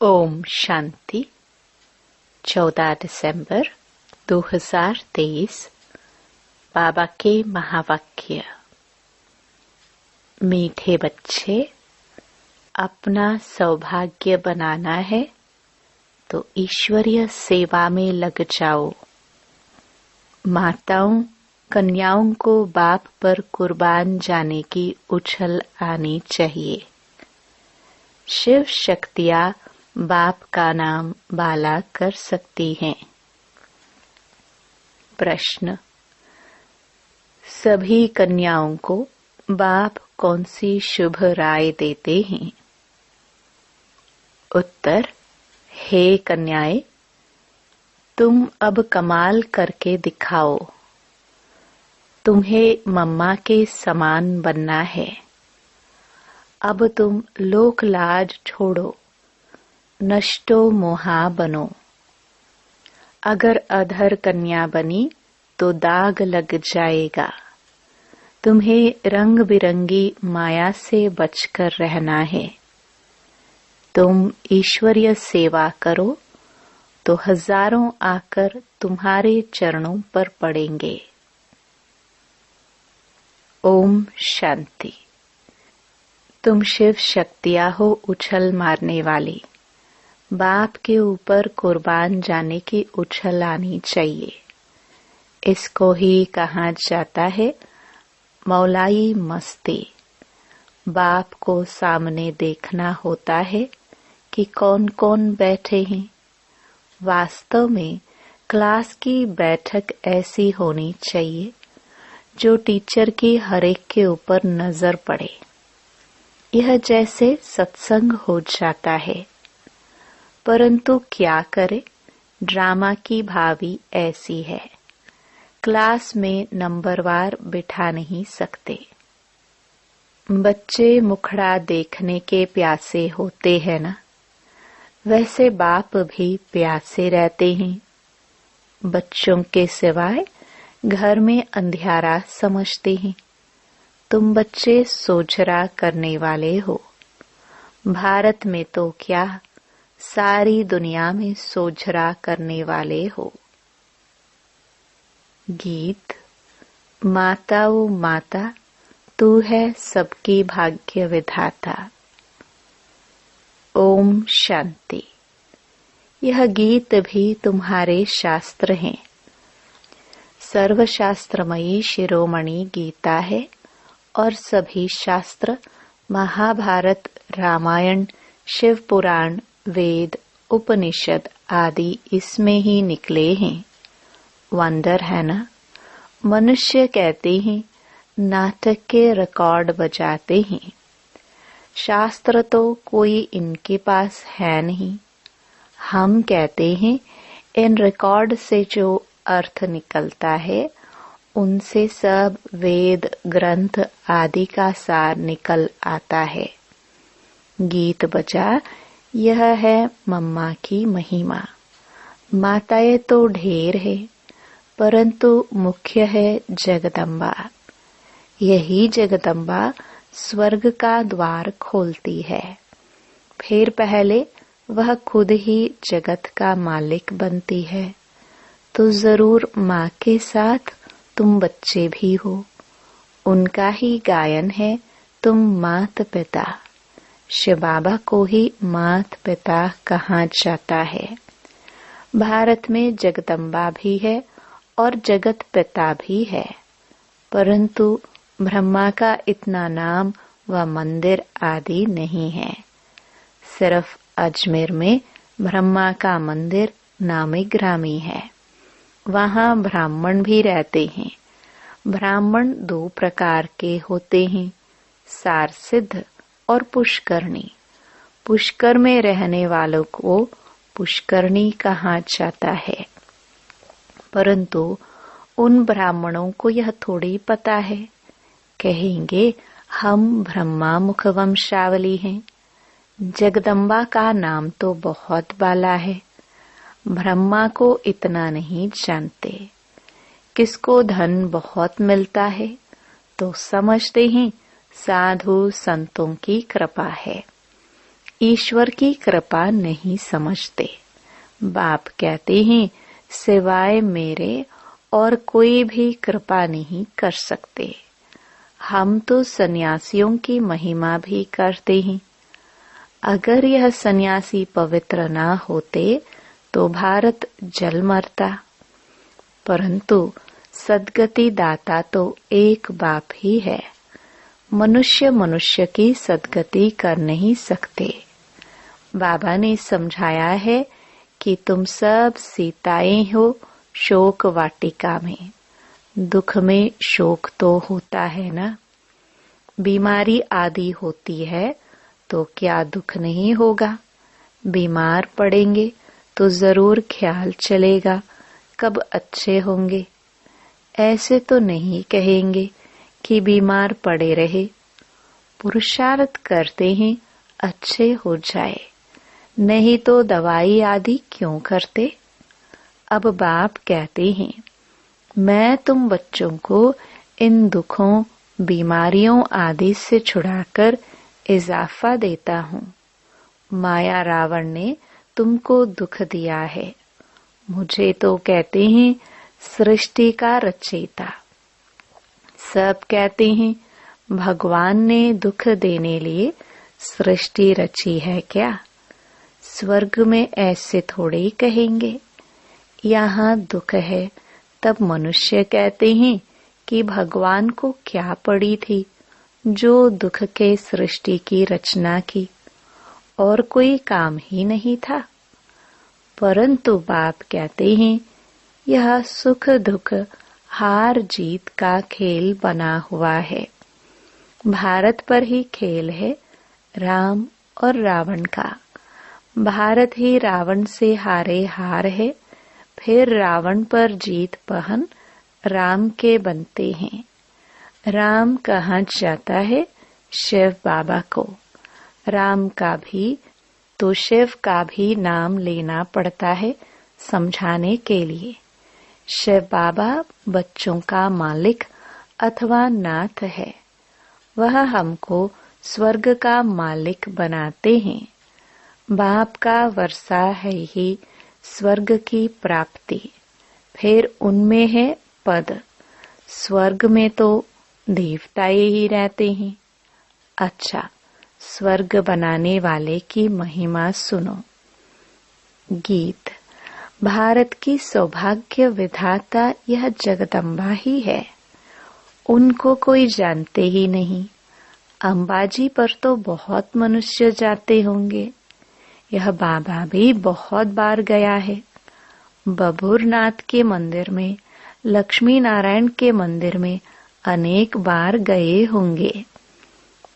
ओम शांति। 14 दिसंबर 2023। बाबा के महावाक्य। मीठे बच्चे, अपना सौभाग्य बनाना है तो ईश्वरीय सेवा में लग जाओ। माताओं कन्याओं को बाप पर कुर्बान जाने की उछल आनी चाहिए। शिव शक्तियां बाप का नाम बाला कर सकती हैं। प्रश्न: सभी कन्याओं को बाप कौन सी शुभ राय देते हैं? उत्तर: हे कन्याएं, तुम अब कमाल करके दिखाओ। तुम्हें मम्मा के समान बनना है। अब तुम लोक लाज छोड़ो, नष्टो मोहा बनो। अगर अधर कन्या बनी तो दाग लग जाएगा। तुम्हें रंग बिरंगी माया से बचकर रहना है। तुम ईश्वरीय सेवा करो तो हजारों आकर तुम्हारे चरणों पर पड़ेंगे। ओम शांति। तुम शिव शक्तियां हो उछल मारने वाली। बाप के ऊपर कुर्बान जाने की उछल आनी चाहिए। इसको ही कहा जाता है मौलाई मस्ती। बाप को सामने देखना होता है कि कौन कौन बैठे हैं। वास्तव में क्लास की बैठक ऐसी होनी चाहिए जो टीचर की हर एक के ऊपर नजर पड़े। यह जैसे सत्संग हो जाता है, परंतु क्या करे, ड्रामा की भावी ऐसी है। क्लास में नंबरवार बिठा नहीं सकते। बच्चे मुखड़ा देखने के प्यासे होते हैं ना, वैसे बाप भी प्यासे रहते हैं। बच्चों के सिवाय घर में अंधियारा समझते हैं। तुम बच्चे सोझरा करने वाले हो। भारत में तो क्या, सारी दुनिया में सोझरा करने वाले हो। गीत। माता ओ माता, तू है सबकी भाग्य विधाता। ओम शांति। यह गीत भी तुम्हारे शास्त्र हैं। सर्वशास्त्रमयी शिरोमणि गीता है और सभी शास्त्र महाभारत, रामायण, शिव पुराण, वेद, उपनिषद आदि इसमें ही निकले हैं। वंडर है ना। मनुष्य कहते हैं नाटक के रिकॉर्ड बजाते हैं। शास्त्र तो कोई इनके पास है नहीं। हम कहते हैं इन रिकॉर्ड से जो अर्थ निकलता है उनसे सब वेद ग्रंथ आदि का सार निकल आता है। गीत बजा, यह है मम्मा की महिमा। माताएं तो ढेर है, परंतु मुख्य है जगदम्बा। यही जगदम्बा स्वर्ग का द्वार खोलती है। फिर पहले वह खुद ही जगत का मालिक बनती है, तो जरूर माँ के साथ तुम बच्चे भी हो। उनका ही गायन है तुम मात पिता। शिव बाबा को ही मात पिता कहा जाता है। भारत में जगदम्बा भी है और जगत पिता भी है, परंतु ब्रह्मा का इतना नाम व मंदिर आदि नहीं है। सिर्फ अजमेर में ब्रह्मा का मंदिर नामी ग्रामी है। वहाँ ब्राह्मण भी रहते हैं। ब्राह्मण 2 प्रकार के होते हैं, सार सिद्ध और पुष्करणी। पुष्कर में रहने वालों को पुष्करणी कहा जाता है, परंतु उन ब्राह्मणों को यह थोड़ी पता है। कहेंगे हम ब्रह्मा मुख वंशावली हैं। जगदम्बा का नाम तो बहुत बाला है, ब्रह्मा को इतना नहीं जानते। किसको धन बहुत मिलता है तो समझते हैं साधु संतों की कृपा है। ईश्वर की कृपा नहीं समझते। बाप कहते हैं सिवाय मेरे और कोई भी कृपा नहीं कर सकते। हम तो सन्यासियों की महिमा भी करते हैं। अगर यह सन्यासी पवित्र ना होते तो भारत जल मरता। परंतु सद्गति दाता तो एक बाप ही है। मनुष्य मनुष्य की सद्गति कर नहीं सकते। बाबा ने समझाया है कि तुम सब सीताएं हो शोक वाटिका में। दुख में शोक तो होता है ना। बीमारी आदि होती है तो क्या दुख नहीं होगा। बीमार पड़ेंगे तो जरूर ख्याल चलेगा कब अच्छे होंगे। ऐसे तो नहीं कहेंगे कि बीमार पड़े रहे। पुरुषार्थ करते हैं अच्छे हो जाए, नहीं तो दवाई आदि क्यों करते। अब बाप कहते हैं मैं तुम बच्चों को इन दुखों बीमारियों आदि से छुड़ाकर इजाफा देता हूँ। माया रावण ने तुमको दुख दिया है। मुझे तो कहते हैं सृष्टि का रचयिता। सब कहते हैं भगवान ने दुख देने लिए सृष्टि रची है क्या। स्वर्ग में ऐसे थोड़े कहेंगे। यहाँ दुख है तब मनुष्य कहते हैं कि भगवान को क्या पड़ी थी जो दुख के सृष्टि की रचना की, और कोई काम ही नहीं था। परंतु बाप कहते हैं यह सुख दुख हार जीत का खेल बना हुआ है। भारत पर ही खेल है राम और रावण का। भारत ही रावण से हारे हार है, फिर रावण पर जीत पहन राम के बनते हैं। राम कहाँ जाता है? शिव बाबा को। राम का भी तो शिव का भी नाम लेना पड़ता है समझाने के लिए। शिव बाबा बच्चों का मालिक अथवा नाथ है। वह हमको स्वर्ग का मालिक बनाते हैं। बाप का वर्षा है ही स्वर्ग की प्राप्ति, फिर उनमें है पद। स्वर्ग में तो देवताए ही रहते हैं। अच्छा, स्वर्ग बनाने वाले की महिमा सुनो। गीत। भारत की सौभाग्य विधाता यह जगदम्बा ही है। उनको कोई जानते ही नहीं। अंबाजी पर तो बहुत मनुष्य जाते होंगे। यह बाबा भी बहुत बार गया है। बबूरनाथ के मंदिर में, लक्ष्मी नारायण के मंदिर में अनेक बार गए होंगे,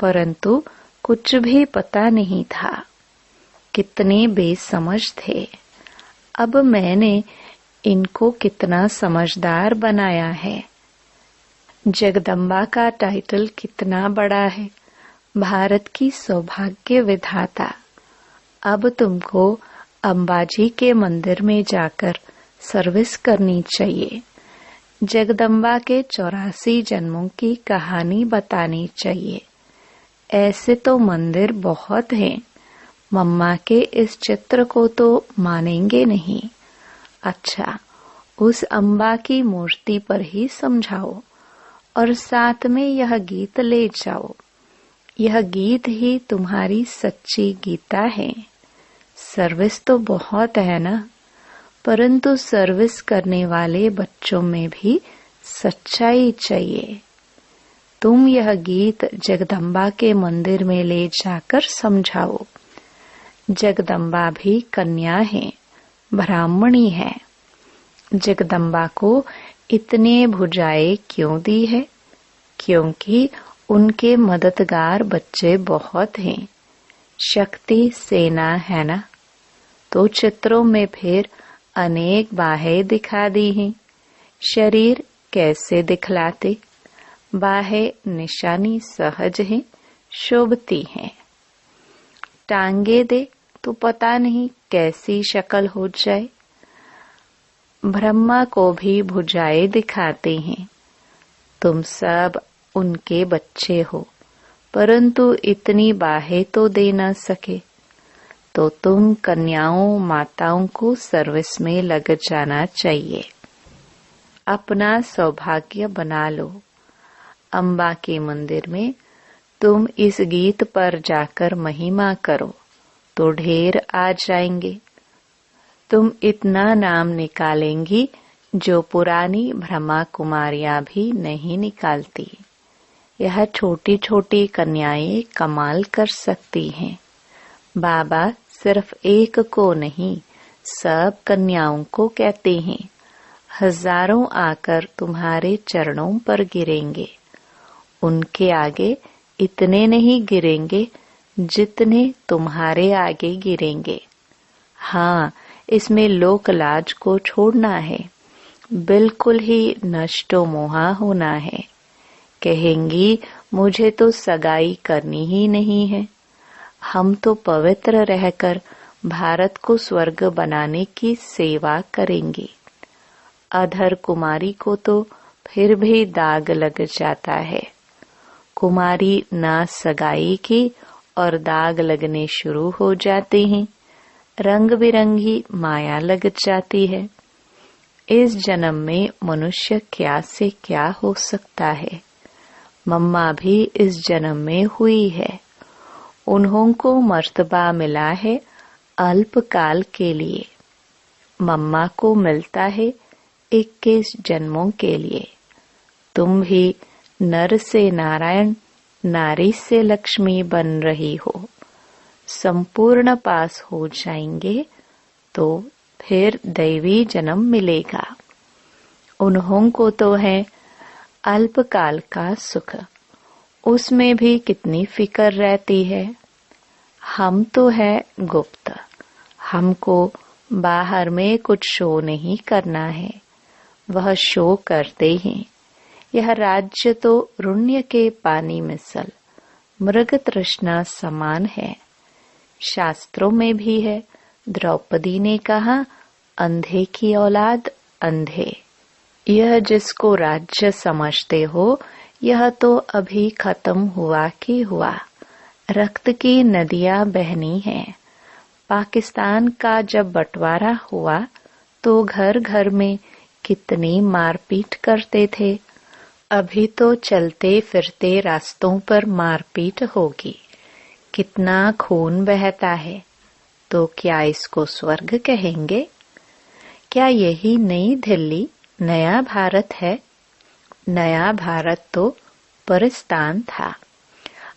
परंतु कुछ भी पता नहीं था। कितने बेसमझ थे। अब मैंने इनको कितना समझदार बनाया है। जगदम्बा का टाइटल कितना बड़ा है, भारत की सौभाग्य विधाता। अब तुमको अंबाजी के मंदिर में जाकर सर्विस करनी चाहिए। जगदम्बा के 84 जन्मों की कहानी बतानी चाहिए। ऐसे तो मंदिर बहुत हैं। मम्मा के इस चित्र को तो मानेंगे नहीं। अच्छा, उस अम्बा की मूर्ति पर ही समझाओ और साथ में यह गीत ले जाओ। यह गीत ही तुम्हारी सच्ची गीता है। सर्विस तो बहुत है ना, परंतु सर्विस करने वाले बच्चों में भी सच्चाई चाहिए। तुम यह गीत जगदम्बा के मंदिर में ले जाकर समझाओ। जगदम्बा भी कन्या है, ब्राह्मणी है। जगदम्बा को इतने भुजाएं क्यों दी है? क्योंकि उनके मददगार बच्चे बहुत हैं। शक्ति सेना है ना, तो चित्रों में फिर अनेक बाहें दिखा दी हैं। शरीर कैसे दिखलाते? बाहें निशानी सहज हैं, शोभती हैं। टांगे दे तो पता नहीं कैसी शक्ल हो जाए। ब्रह्मा को भी भुजाएं दिखाते हैं। तुम सब उनके बच्चे हो, परंतु इतनी बाहें तो दे न सके। तो तुम कन्याओं माताओं को सर्विस में लग जाना चाहिए। अपना सौभाग्य बना लो। अम्बा के मंदिर में तुम इस गीत पर जाकर महिमा करो तो ढेर आ जाएंगे। तुम इतना नाम निकालेंगी जो पुरानी ब्रह्मा कुमारियां भी नहीं निकालती। यह छोटी छोटी कन्याएं कमाल कर सकती हैं। बाबा सिर्फ एक को नहीं, सब कन्याओं को कहते हैं। हजारों आकर तुम्हारे चरणों पर गिरेंगे। उनके आगे इतने नहीं गिरेंगे जितने तुम्हारे आगे गिरेंगे। हाँ, इसमें लोक लाज को छोड़ना है। बिल्कुल ही नष्टो मोहा होना है। कहेंगी मुझे तो सगाई करनी ही नहीं है। हम तो पवित्र रहकर भारत को स्वर्ग बनाने की सेवा करेंगे। अधर कुमारी को तो फिर भी दाग लग जाता है। कुमारी ना सगाई की और दाग लगने शुरू हो जाते हैं। रंग बिरंगी माया लग जाती है। इस जन्म में मनुष्य क्या से क्या हो सकता है। मम्मा भी इस जन्म में हुई है। उन्हों को मर्तबा मिला है अल्पकाल के लिए। मम्मा को मिलता है 21 जन्मों के लिए। तुम भी नर से नारायण, नारी से लक्ष्मी बन रही हो। संपूर्ण पास हो जाएंगे तो फिर दैवी जन्म मिलेगा। उन्हों को तो है अल्पकाल का सुख, उसमें भी कितनी फिक्र रहती है। हम तो है गुप्त, हमको बाहर में कुछ शो नहीं करना है। वह शो करते हैं। यह राज्य तो रुण्य के पानी मिसल मृग तृष्णा समान है। शास्त्रों में भी है, द्रौपदी ने कहा अंधे की औलाद अंधे। यह जिसको राज्य समझते हो, यह तो अभी खत्म हुआ कि हुआ। रक्त की नदियां बहनी हैं। पाकिस्तान का जब बंटवारा हुआ तो घर घर में कितनी मारपीट करते थे। अभी तो चलते फिरते रास्तों पर मारपीट होगी। कितना खून बहता है। तो क्या इसको स्वर्ग कहेंगे? क्या यही नई दिल्ली नया भारत है? नया भारत तो परिस्तान था।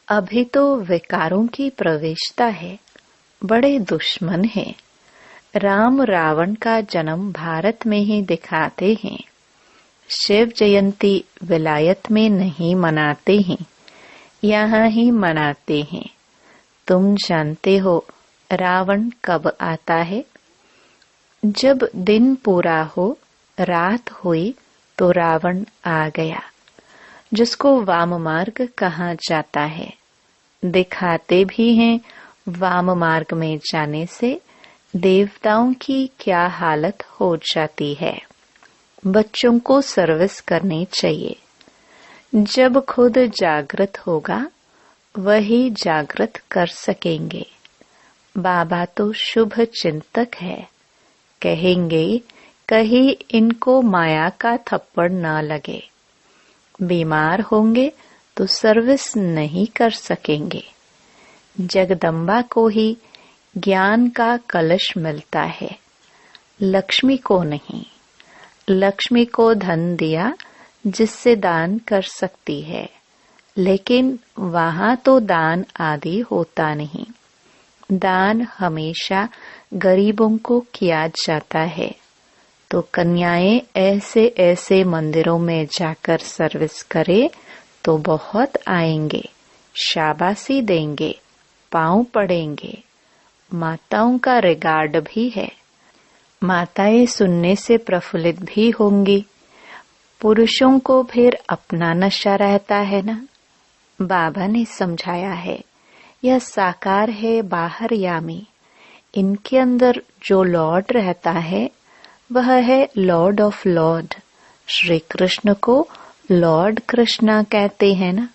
अभी तो विकारों की प्रवेशता है। बड़े दुश्मन हैं। राम रावण का जन्म भारत में ही दिखाते हैं। शिव जयंती विलायत में नहीं मनाते हैं, यहाँ ही मनाते हैं। तुम जानते हो रावण कब आता है? जब दिन पूरा हो, रात हुई तो रावण आ गया, जिसको वाम मार्ग कहा जाता है। दिखाते भी हैं वाम मार्ग में जाने से देवताओं की क्या हालत हो जाती है। बच्चों को सर्विस करनी चाहिए। जब खुद जागृत होगा वही जागृत कर सकेंगे। बाबा तो शुभ चिंतक है। कहेंगे कहीं इनको माया का थप्पड़ न लगे। बीमार होंगे तो सर्विस नहीं कर सकेंगे। जगदम्बा को ही ज्ञान का कलश मिलता है, लक्ष्मी को नहीं। लक्ष्मी को धन दिया जिससे दान कर सकती है, लेकिन वहां तो दान आदि होता नहीं। दान हमेशा गरीबों को किया जाता है। तो कन्याएं ऐसे ऐसे मंदिरों में जाकर सर्विस करे तो बहुत आएंगे, शाबाशी देंगे, पांव पड़ेंगे। माताओं का रिगार्ड भी है। माताएं सुनने से प्रफुल्लित भी होंगी। पुरुषों को फिर अपना नशा रहता है ना। बाबा ने समझाया है, यह साकार है बाहर यामी। इनके अंदर जो लॉर्ड रहता है वह है Lord of Lord. Shri Krishna को लॉर्ड कृष्णा कहते हैं ना।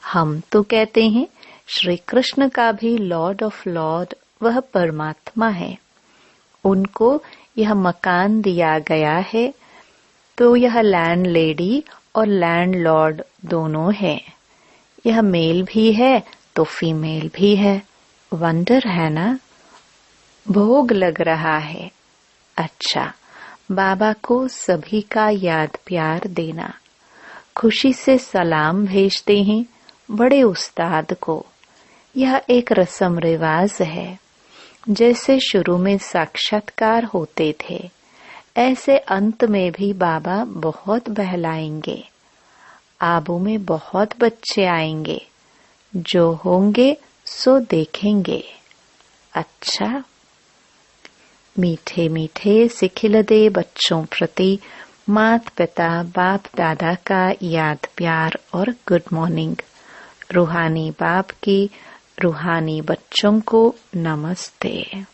हम तो कहते हैं श्री कृष्ण का भी लॉर्ड ऑफ लॉर्ड वह परमात्मा है। उनको यह मकान दिया गया है, तो यह लैंड लेडी और लैंड लॉर्ड दोनों है। यह मेल भी है तो फीमेल भी है। वंडर है ना? भोग लग रहा है। अच्छा, बाबा को सभी का याद प्यार देना। खुशी से सलाम भेजते हैं बड़े उस्ताद को। यह एक रस्म रिवाज है। जैसे शुरू में साक्षात्कार होते थे, ऐसे अंत में भी बाबा बहुत बहलाएंगे। आबू में बहुत बच्चे आएंगे, जो होंगे सो देखेंगे। अच्छा, मीठे मीठे सिखिलदे बच्चों प्रति माता पिता बाप दादा का याद प्यार और गुड मॉर्निंग। रूहानी बाप की रूहानी बच्चों को नमस्ते।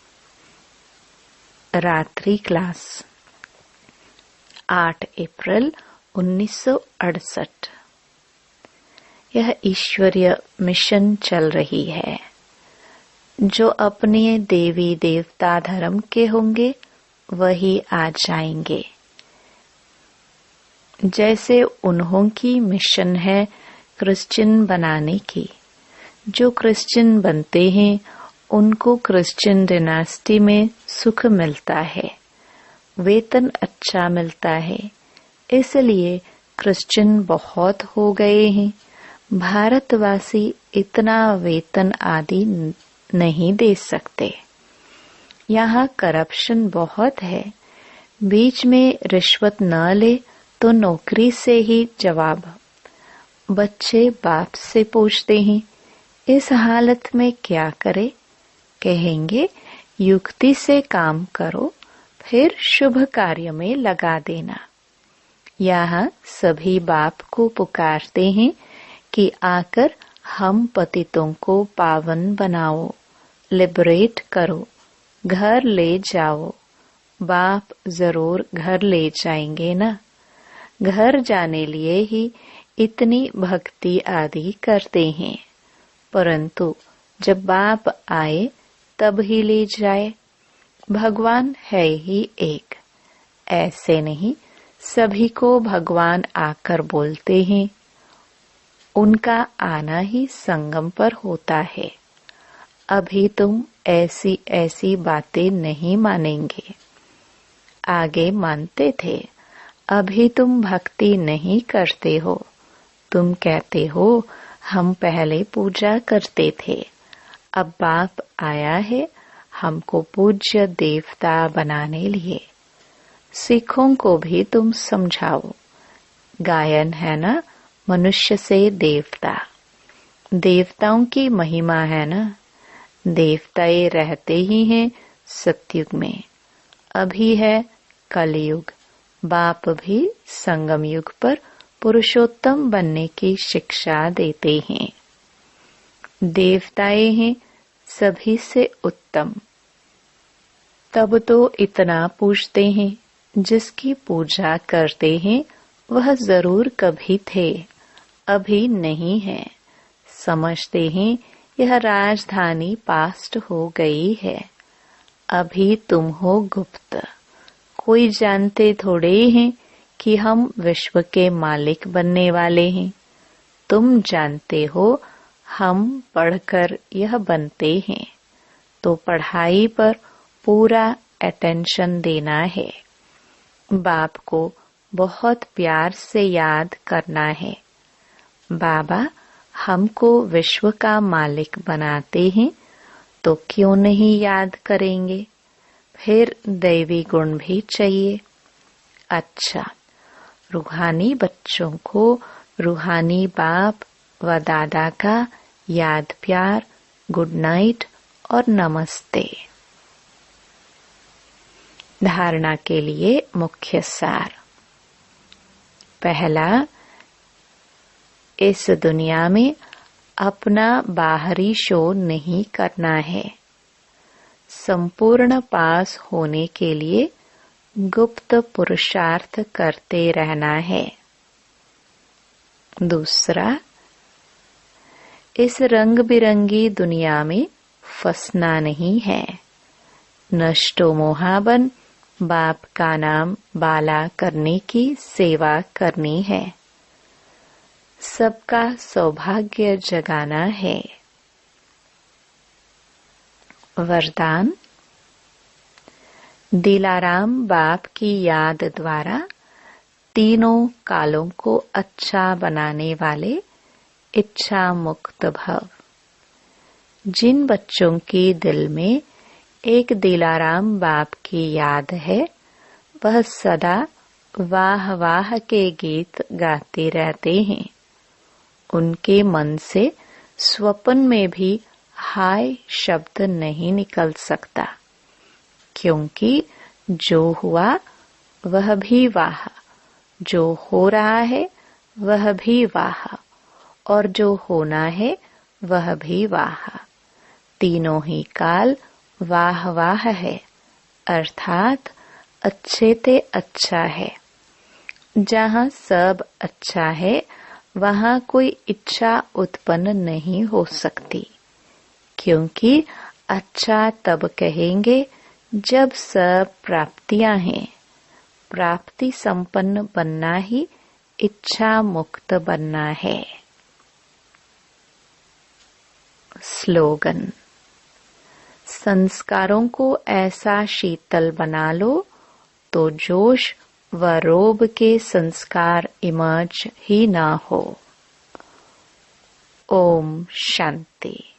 रात्रि क्लास 8 अप्रैल 1968। यह ईश्वरीय मिशन चल रही है। जो अपने देवी देवता धर्म के होंगे वही आ जाएंगे। जैसे उन्हों की मिशन है क्रिश्चियन बनाने की। जो क्रिश्चियन बनते हैं उनको क्रिश्चियन डिनास्टी में सुख मिलता है, वेतन अच्छा मिलता है। इसलिए क्रिश्चियन बहुत हो गए हैं। भारतवासी इतना वेतन आदि नहीं दे सकते। यहाँ करप्शन बहुत है। बीच में रिश्वत न ले तो नौकरी से ही जवाब। बच्चे बाप से पूछते हैं, इस हालत में क्या करे? कहेंगे युक्ति से काम करो, फिर शुभ कार्य में लगा देना। यहाँ सभी बाप को पुकारते हैं कि आकर हम पतितों को पावन बनाओ, लिबरेट करो, घर ले जाओ। बाप जरूर घर ले जाएंगे ना। घर जाने लिए ही इतनी भक्ति आदि करते हैं, परंतु जब बाप आए तब ही ले जाए। भगवान है ही एक। ऐसे नहीं सभी को भगवान आकर बोलते हैं। उनका आना ही संगम पर होता है। अभी तुम ऐसी ऐसी बातें नहीं मानेंगे, आगे मानते थे। अभी तुम भक्ति नहीं करते हो। तुम कहते हो हम पहले पूजा करते थे, अब बाप आया है हमको पूज्य देवता बनाने लिए। सिखों को भी तुम समझाओ। गायन है ना, मनुष्य से देवता। देवताओं की महिमा है ना। देवताएं रहते ही हैं सतयुग में। अभी है कलयुग। बाप भी संगम युग पर पुरुषोत्तम बनने की शिक्षा देते हैं। देवताएं हैं सभी से उत्तम। तब तो इतना पूछते हैं, जिसकी पूजा करते हैं वह जरूर कभी थे, अभी नहीं है। समझते हैं यह राजधानी पास्ट हो गई है, अभी तुम हो गुप्त। कोई जानते थोड़े हैं कि हम विश्व के मालिक बनने वाले हैं। तुम जानते हो हम पढ़कर यह बनते हैं, तो पढ़ाई पर पूरा अटेंशन देना है। बाप को बहुत प्यार से याद करना है। बाबा हमको विश्व का मालिक बनाते हैं, तो क्यों नहीं याद करेंगे? फिर दैवी गुण भी चाहिए। अच्छा, रूहानी बच्चों को रूहानी बाप व दादा का याद प्यार, गुड नाइट और नमस्ते। धारणा के लिए मुख्य सार। पहला, इस दुनिया में अपना बाहरी शो नहीं करना है। संपूर्ण पास होने के लिए गुप्त पुरुषार्थ करते रहना है। दूसरा, इस रंग बिरंगी दुनिया में फंसना नहीं है। नष्टो मोहाबन बाप का नाम बाला करने की सेवा करनी है। सबका सौभाग्य जगाना है। वरदान। दिलाराम बाप की याद द्वारा तीनों कालों को अच्छा बनाने वाले इच्छा मुक्त भव। जिन बच्चों के दिल में एक दिलाराम बाप की याद है, वह सदा वाह वाह के गीत गाते रहते हैं। उनके मन से स्वप्न में भी हाय शब्द नहीं निकल सकता, क्योंकि जो हुआ वह भी वाह, जो हो रहा है वह भी वाह, और जो होना है वह भी वाह। तीनों ही काल वाह वाह है, अर्थात अच्छे ते अच्छा है। जहाँ सब अच्छा है, वहाँ कोई इच्छा उत्पन्न नहीं हो सकती, क्योंकि अच्छा तब कहेंगे जब सब प्राप्तियां हैं। प्राप्ति संपन्न बनना ही इच्छा मुक्त बनना है। स्लोगन। संस्कारों को ऐसा शीतल बना लो तो जोश व रोब के संस्कार इमर्ज ही ना हो। ओम शांति।